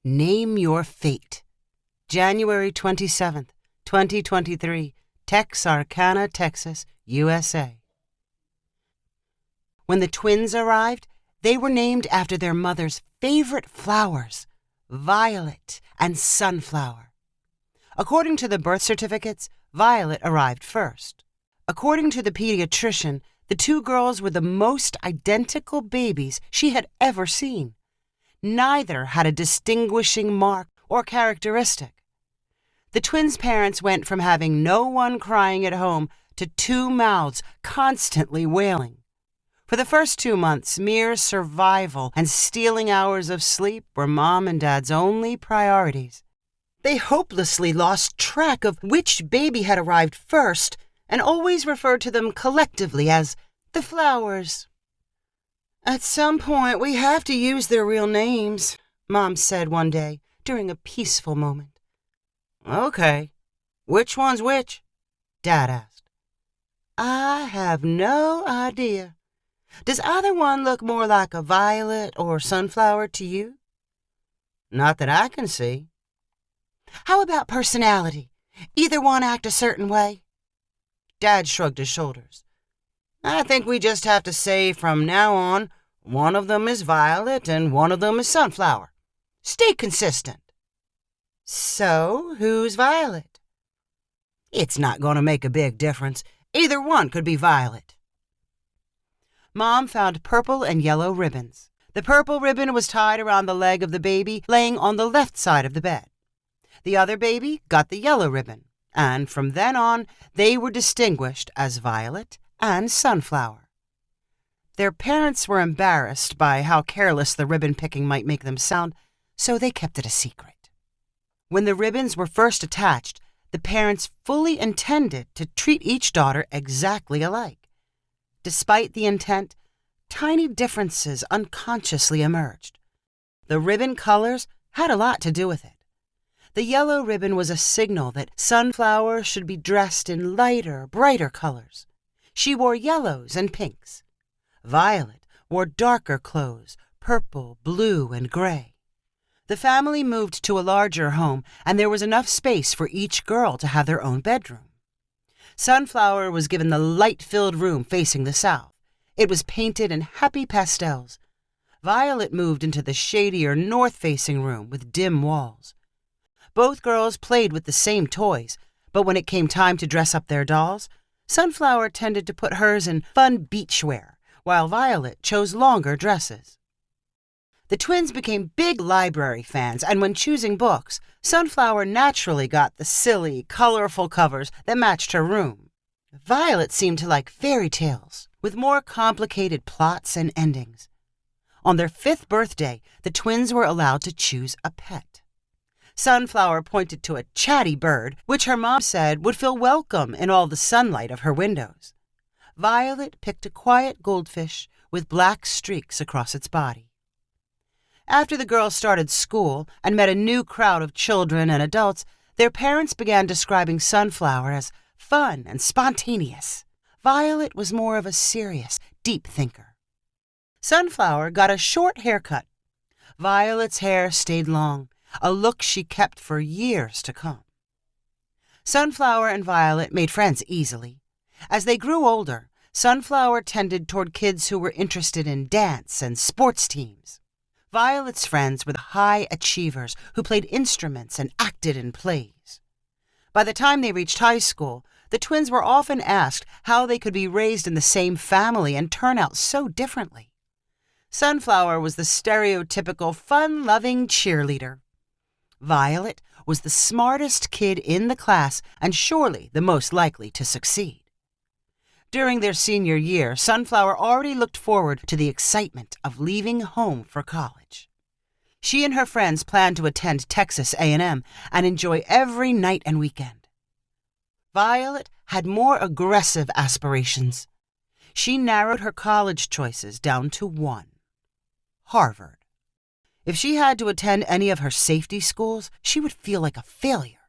Name Your Fate. January 27th, 2023, Texarkana, Texas, USA. When the twins arrived, they were named after their mother's favorite flowers, Violet and Sunflower. According to the birth certificates, Violet arrived first. According to the pediatrician, the two girls were the most identical babies she had ever seen. Neither had a distinguishing mark or characteristic. The twins' parents went from having no one crying at home to two mouths constantly wailing. For the first 2 months, mere survival and stealing hours of sleep were Mom and Dad's only priorities. They hopelessly lost track of which baby had arrived first and always referred to them collectively as the flowers. "At some point, we have to use their real names," Mom said one day during a peaceful moment. "Okay. Which one's which?" Dad asked. "I have no idea. Does either one look more like a violet or sunflower to you?" "Not that I can see." "How about personality? Either one act a certain way?" Dad shrugged his shoulders. "I think we just have to say from now on, one of them is Violet and one of them is Sunflower. Stay consistent." "So, who's Violet?" "It's not going to make a big difference. Either one could be Violet." Mom found purple and yellow ribbons. The purple ribbon was tied around the leg of the baby laying on the left side of the bed. The other baby got the yellow ribbon, and from then on, they were distinguished as Violet and Sunflower. Their parents were embarrassed by how careless the ribbon picking might make them sound, so they kept it a secret. When the ribbons were first attached, the parents fully intended to treat each daughter exactly alike. Despite the intent, tiny differences unconsciously emerged. The ribbon colors had a lot to do with it. The yellow ribbon was a signal that Sunflower should be dressed in lighter, brighter colors. She wore yellows and pinks. Violet wore darker clothes, purple, blue, and gray. The family moved to a larger home, and there was enough space for each girl to have their own bedroom. Sunflower was given the light-filled room facing the south. It was painted in happy pastels. Violet moved into the shadier north-facing room with dim walls. Both girls played with the same toys, but when it came time to dress up their dolls, Sunflower tended to put hers in fun beach wear, while Violet chose longer dresses. The twins became big library fans, and when choosing books, Sunflower naturally got the silly, colorful covers that matched her room. Violet seemed to like fairy tales, with more complicated plots and endings. On their 5th birthday, the twins were allowed to choose a pet. Sunflower pointed to a chatty bird, which her mom said would feel welcome in all the sunlight of her windows. Violet picked a quiet goldfish with black streaks across its body. After the girls started school and met a new crowd of children and adults, their parents began describing Sunflower as fun and spontaneous. Violet was more of a serious, deep thinker. Sunflower got a short haircut. Violet's hair stayed long, a look she kept for years to come. Sunflower and Violet made friends easily. As they grew older, Sunflower tended toward kids who were interested in dance and sports teams. Violet's friends were the high achievers who played instruments and acted in plays. By the time they reached high school, the twins were often asked how they could be raised in the same family and turn out so differently. Sunflower was the stereotypical fun-loving cheerleader. Violet was the smartest kid in the class and surely the most likely to succeed. During their senior year, Sunflower already looked forward to the excitement of leaving home for college. She and her friends planned to attend Texas A&M and enjoy every night and weekend. Violet had more aggressive aspirations. She narrowed her college choices down to one: Harvard. If she had to attend any of her safety schools, she would feel like a failure.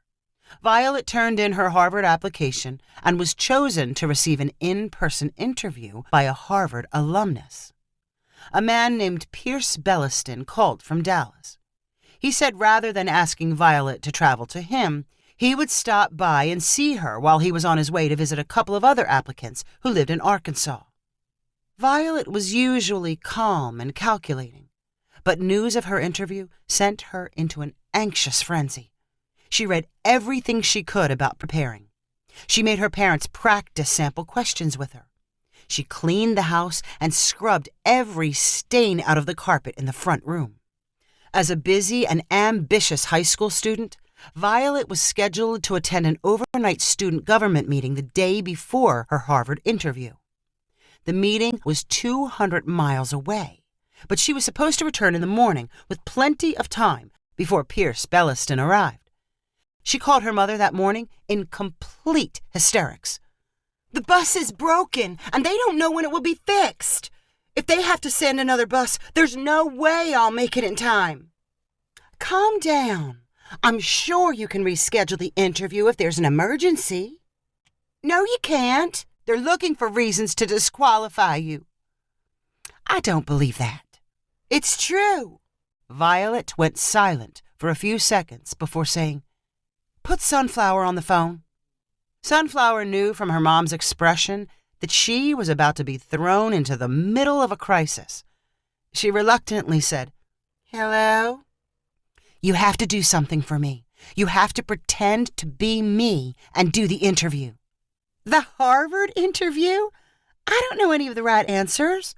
Violet turned in her Harvard application and was chosen to receive an in-person interview by a Harvard alumnus. A man named Pierce Belliston called from Dallas. He said rather than asking Violet to travel to him, he would stop by and see her while he was on his way to visit a couple of other applicants who lived in Arkansas. Violet was usually calm and calculating, but news of her interview sent her into an anxious frenzy. She read everything she could about preparing. She made her parents practice sample questions with her. She cleaned the house and scrubbed every stain out of the carpet in the front room. As a busy and ambitious high school student, Violet was scheduled to attend an overnight student government meeting the day before her Harvard interview. The meeting was 200 miles away, but she was supposed to return in the morning with plenty of time before Pierce Belliston arrived. She called her mother that morning in complete hysterics. "The bus is broken, and they don't know when it will be fixed. If they have to send another bus, there's no way I'll make it in time." "Calm down. I'm sure you can reschedule the interview if there's an emergency." "No, you can't. They're looking for reasons to disqualify you." "I don't believe that." "It's true." Violet went silent for a few seconds before saying, "Put Sunflower on the phone." Sunflower knew from her mom's expression that she was about to be thrown into the middle of a crisis. She reluctantly said, "Hello?" "You have to do something for me. You have to pretend to be me and do the interview." "The Harvard interview? I don't know any of the right answers."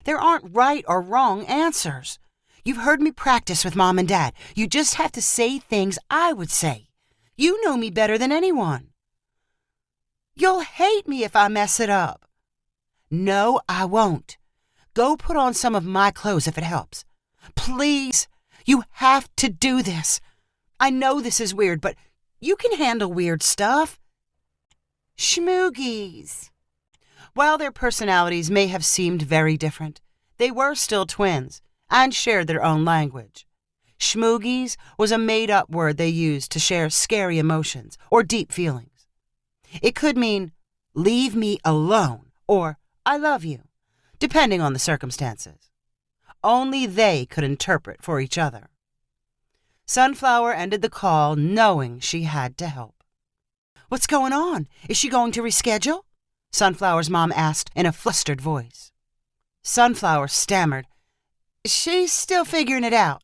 "There aren't right or wrong answers. You've heard me practice with Mom and Dad. You just have to say things I would say. You know me better than anyone." "You'll hate me if I mess it up." "No, I won't. Go put on some of my clothes if it helps. Please, you have to do this. I know this is weird, but you can handle weird stuff." Schmoogies. While their personalities may have seemed very different, they were still twins and shared their own language. Schmoogies was a made-up word they used to share scary emotions or deep feelings. It could mean, "leave me alone," or "I love you," depending on the circumstances. Only they could interpret for each other. Sunflower ended the call knowing she had to help. "What's going on? Is she going to reschedule?" Sunflower's mom asked in a flustered voice. Sunflower stammered, "She's still figuring it out."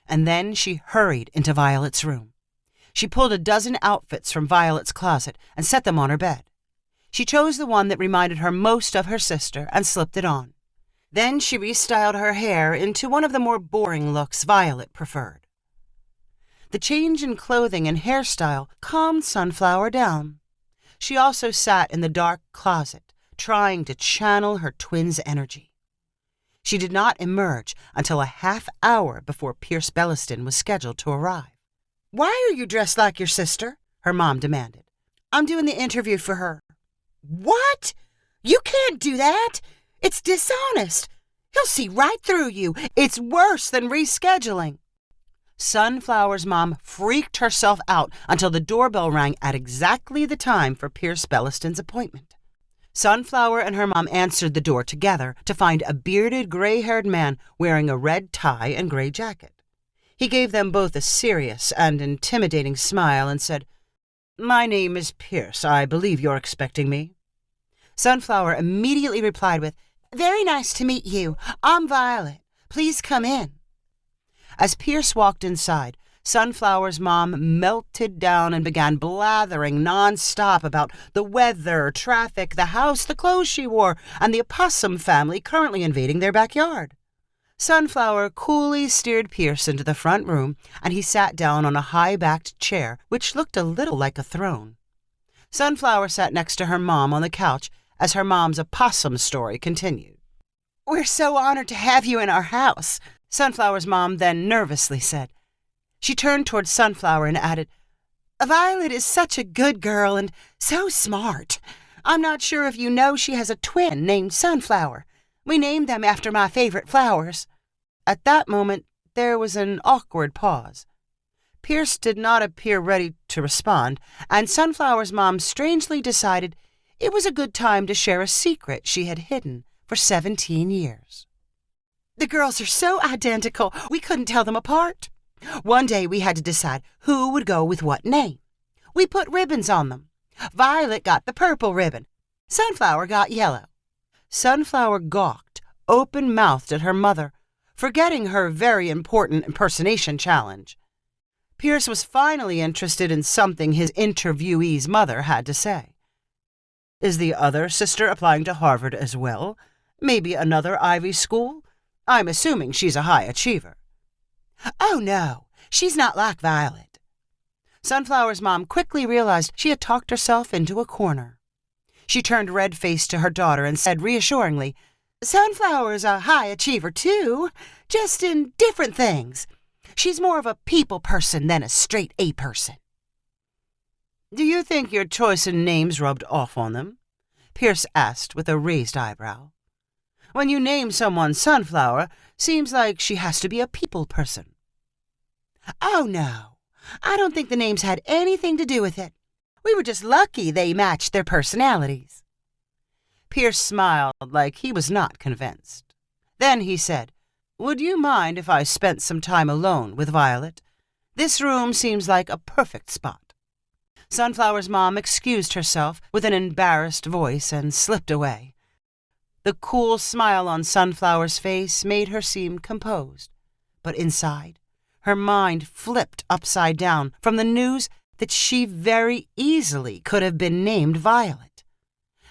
And then she hurried into Violet's room. She pulled a dozen outfits from Violet's closet and set them on her bed. She chose the one that reminded her most of her sister and slipped it on. Then she restyled her hair into one of the more boring looks Violet preferred. The change in clothing and hairstyle calmed Sunflower down. She also sat in the dark closet, trying to channel her twins' energy. She did not emerge until a half hour before Pierce Belliston was scheduled to arrive. "Why are you dressed like your sister?" her mom demanded. "I'm doing the interview for her." "What? You can't do that. It's dishonest. He'll see right through you. It's worse than rescheduling." Sunflower's mom freaked herself out until the doorbell rang at exactly the time for Pierce Belliston's appointment. Sunflower and her mom answered the door together to find a bearded, gray-haired man wearing a red tie and gray jacket. He gave them both a serious and intimidating smile and said, "My name is Pierce. I believe you're expecting me." Sunflower immediately replied with, "Very nice to meet you. I'm Violet. Please come in." As Pierce walked inside, Sunflower's mom melted down and began blathering nonstop about the weather, traffic, the house, the clothes she wore, and the opossum family currently invading their backyard. Sunflower coolly steered Pierce into the front room, and he sat down on a high-backed chair, which looked a little like a throne. Sunflower sat next to her mom on the couch as her mom's opossum story continued. "We're so honored to have you in our house," Sunflower's mom then nervously said. She turned toward Sunflower and added, "Violet is such a good girl and so smart. I'm not sure if you know she has a twin named Sunflower. We named them after my favorite flowers." At that moment, there was an awkward pause. Pierce did not appear ready to respond, and Sunflower's mom strangely decided it was a good time to share a secret she had hidden for 17 years. The girls are so identical, we couldn't tell them apart. One day we had to decide who would go with what name. We put ribbons on them. Violet got the purple ribbon. Sunflower got yellow. Sunflower gawked, open-mouthed at her mother, forgetting her very important impersonation challenge. Pierce was finally interested in something his interviewee's mother had to say. Is the other sister applying to Harvard as well? Maybe another Ivy school? I'm assuming she's a high achiever. Oh, no, she's not like Violet. Sunflower's mom quickly realized she had talked herself into a corner. She turned red-faced to her daughter and said reassuringly, Sunflower's a high achiever, too, just in different things. She's more of a people person than a straight A person. Do you think your choice in names rubbed off on them? Pierce asked with a raised eyebrow. When you name someone Sunflower, seems like she has to be a people person. Oh, no. I don't think the names had anything to do with it. We were just lucky they matched their personalities. Pierce smiled like he was not convinced. Then he said, Would you mind if I spent some time alone with Violet? This room seems like a perfect spot. Sunflower's mom excused herself with an embarrassed voice and slipped away. The cool smile on Sunflower's face made her seem composed, but inside, her mind flipped upside down from the news that she very easily could have been named Violet.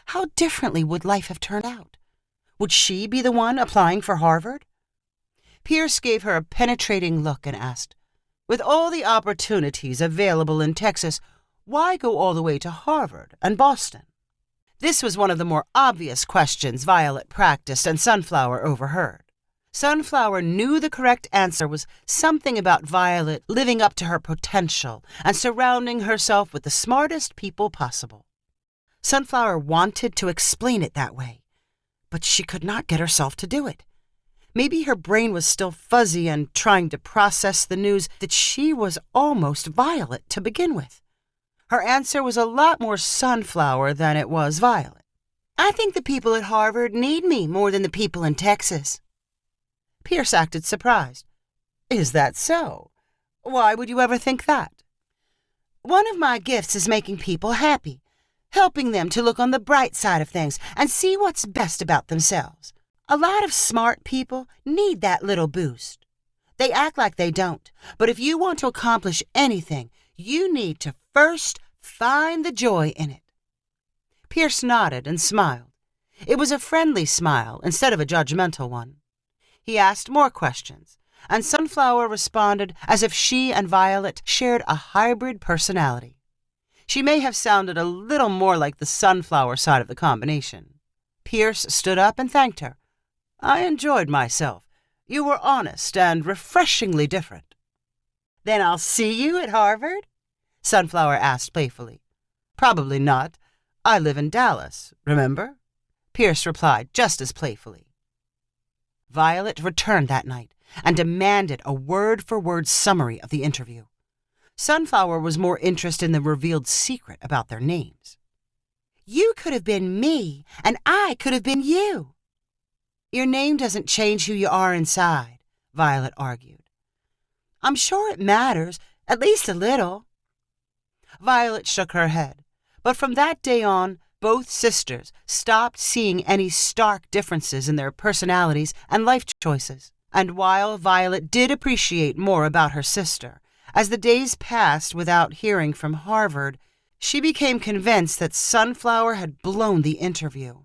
How differently would life have turned out? Would she be the one applying for Harvard? Pierce gave her a penetrating look and asked, With all the opportunities available in Texas, why go all the way to Harvard and Boston? This was one of the more obvious questions Violet practiced and Sunflower overheard. Sunflower knew the correct answer was something about Violet living up to her potential and surrounding herself with the smartest people possible. Sunflower wanted to explain it that way, but she could not get herself to do it. Maybe her brain was still fuzzy and trying to process the news that she was almost Violet to begin with. Her answer was a lot more Sunflower than it was Violet. I think the people at Harvard need me more than the people in Texas. Pierce acted surprised. Is that so? Why would you ever think that? One of my gifts is making people happy, helping them to look on the bright side of things and see what's best about themselves. A lot of smart people need that little boost. They act like they don't, but if you want to accomplish anything, you need to first find the joy in it. Pierce nodded and smiled. It was a friendly smile instead of a judgmental one. He asked more questions, and Sunflower responded as if she and Violet shared a hybrid personality. She may have sounded a little more like the Sunflower side of the combination. Pierce stood up and thanked her. I enjoyed myself. You were honest and refreshingly different. Then I'll see you at Harvard? Sunflower asked playfully. Probably not. I live in Dallas, remember? Pierce replied just as playfully. Violet returned that night and demanded a word-for-word summary of the interview. Sunflower was more interested in the revealed secret about their names. You could have been me, and I could have been you. Your name doesn't change who you are inside, Violet argued. I'm sure it matters, at least a little. Violet shook her head, but from that day on, both sisters stopped seeing any stark differences in their personalities and life choices. And while Violet did appreciate more about her sister, as the days passed without hearing from Harvard, she became convinced that Sunflower had blown the interview.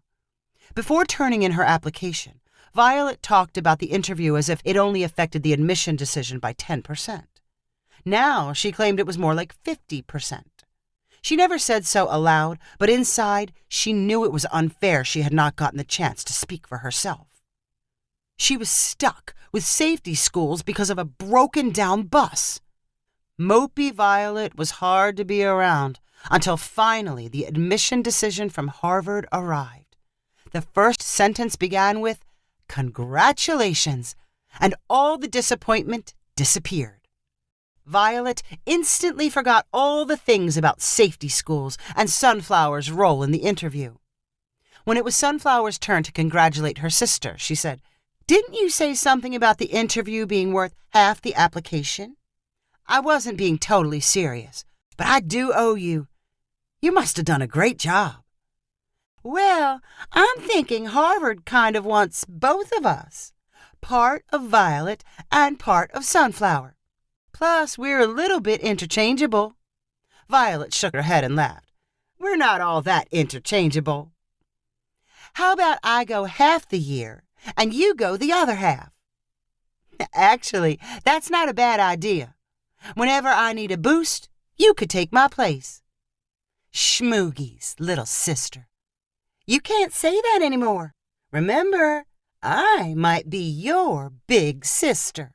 Before turning in her application, Violet talked about the interview as if it only affected the admission decision by 10%. Now she claimed it was more like 50%. She never said so aloud, but inside she knew it was unfair she had not gotten the chance to speak for herself. She was stuck with safety schools because of a broken-down bus. Mopey Violet was hard to be around until finally the admission decision from Harvard arrived. The first sentence began with, "Congratulations," and all the disappointment disappeared. Violet instantly forgot all the things about safety schools and Sunflower's role in the interview. When it was Sunflower's turn to congratulate her sister, she said, Didn't you say something about the interview being worth half the application? I wasn't being totally serious, but I do owe you. You must have done a great job. Well, I'm thinking Harvard kind of wants both of us. Part of Violet and part of Sunflower. Plus, we're a little bit interchangeable. Violet shook her head and laughed. We're not all that interchangeable. How about I go half the year and you go the other half? Actually, that's not a bad idea. Whenever I need a boost, you could take my place. Schmoogies, little sister. You can't say that anymore. Remember, I might be your big sister.